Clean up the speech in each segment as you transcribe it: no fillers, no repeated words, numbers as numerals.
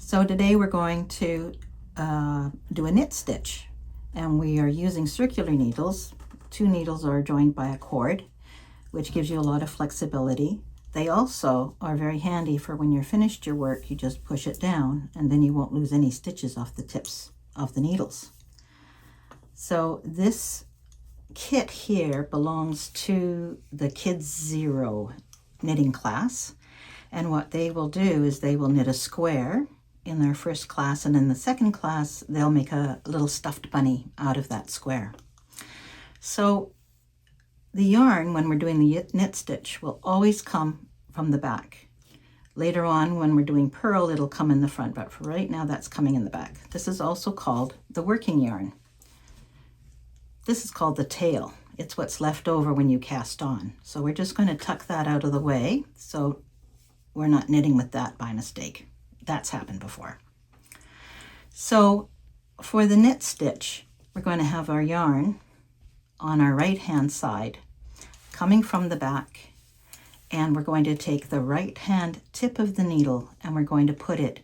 So today we're going to do a knit stitch, and we are using circular needles. 2 needles are joined by a cord, which gives you a lot of flexibility. They also are very handy for when you're finished your work, you just push it down and then you won't lose any stitches off the tips of the needles. So this kit here belongs to the Kids Zero knitting class, and what they will do is they will knit a square in their first class, and in the second class they'll make a little stuffed bunny out of that square. So the yarn, when we're doing the knit stitch, will always come from the back. Later on, when we're doing purl, it'll come in the front, but for right now that's coming in the back. This is also called the working yarn. This is called the tail. It's what's left over when you cast on. So we're just going to tuck that out of the way so we're not knitting with that by mistake. That's happened before. So for the knit stitch, we're going to have our yarn on our right hand side coming from the back, and we're going to take the right hand tip of the needle and we're going to put it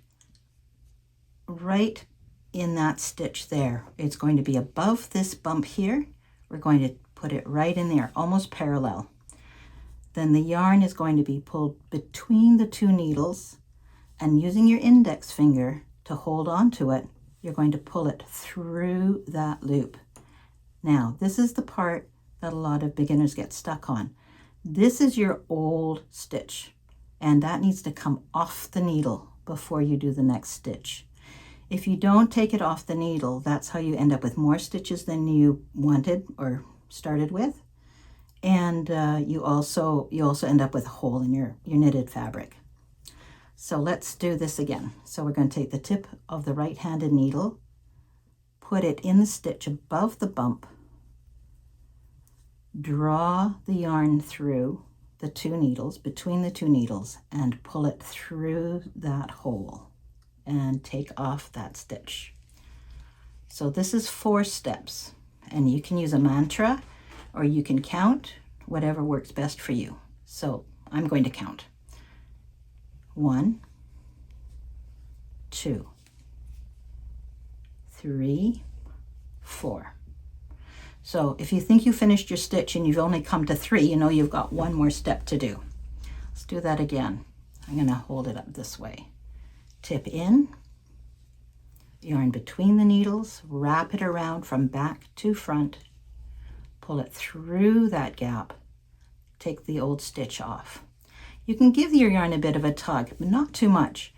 right in that stitch there. It's going to be above this bump here. We're going to put it right in there, almost parallel. Then the yarn is going to be pulled between the 2 needles, and using your index finger to hold on to it, you're going to pull it through that loop. Now, this is the part that a lot of beginners get stuck on. This is your old stitch, and that needs to come off the needle before you do the next stitch. If you don't take it off the needle, that's how you end up with more stitches than you wanted or started with. And you also end up with a hole in your knitted fabric. So let's do this again. So we're going to take the tip of the right-handed needle, put it in the stitch above the bump, draw the yarn through the 2 needles, between the 2 needles, and pull it through that hole and take off that stitch. So this is 4 steps, and you can use a mantra or you can count, whatever works best for you. So I'm going to count. 1, 2, 3, 4. So if you think you finished your stitch and you've only come to 3, you know you've got 1 more step to do. Let's do that again. I'm going to hold it up this way. Tip in, yarn between the needles, wrap it around from back to front, pull it through that gap, take the old stitch off. You can give your yarn a bit of a tug, but not too much.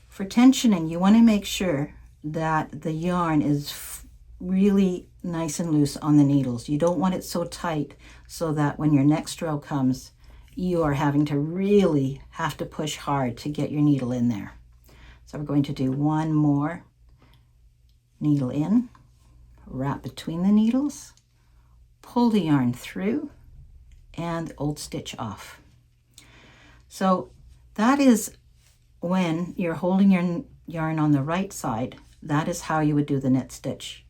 For tensioning, you want to make sure that the yarn is really nice and loose on the needles. You don't want it so tight so that when your next row comes, you are having to really have to push hard to get your needle in there. So we're going to do 1 more. Needle in, wrap between the needles, pull the yarn through, and old stitch off. So that is when you're holding your yarn on the right side, that is how you would do the knit stitch.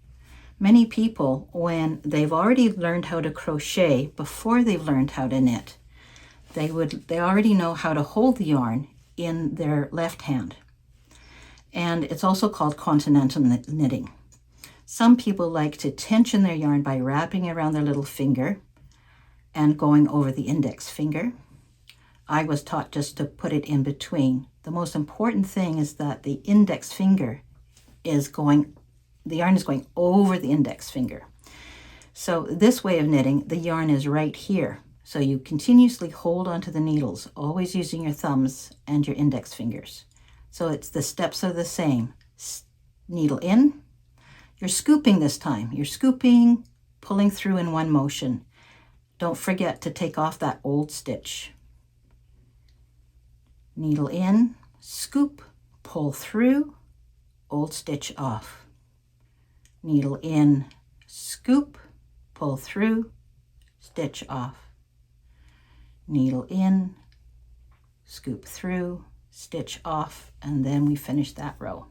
Many people, when they've already learned how to crochet before they've learned how to knit, they already know how to hold the yarn in their left hand. And it's also called continental knitting. Some people like to tension their yarn by wrapping around their little finger and going over the index finger. I was taught just to put it in between. The most important thing is that the index finger the yarn is going over the index finger. So this way of knitting, the yarn is right here. So you continuously hold onto the needles, always using your thumbs and your index fingers. So the steps are the same. Needle in. You're scooping this time. You're scooping, pulling through in one motion. Don't forget to take off that old stitch. Needle in, scoop, pull through, old stitch off. Needle in, scoop, pull through, stitch off. Needle in, scoop through, stitch off, and then we finish that row.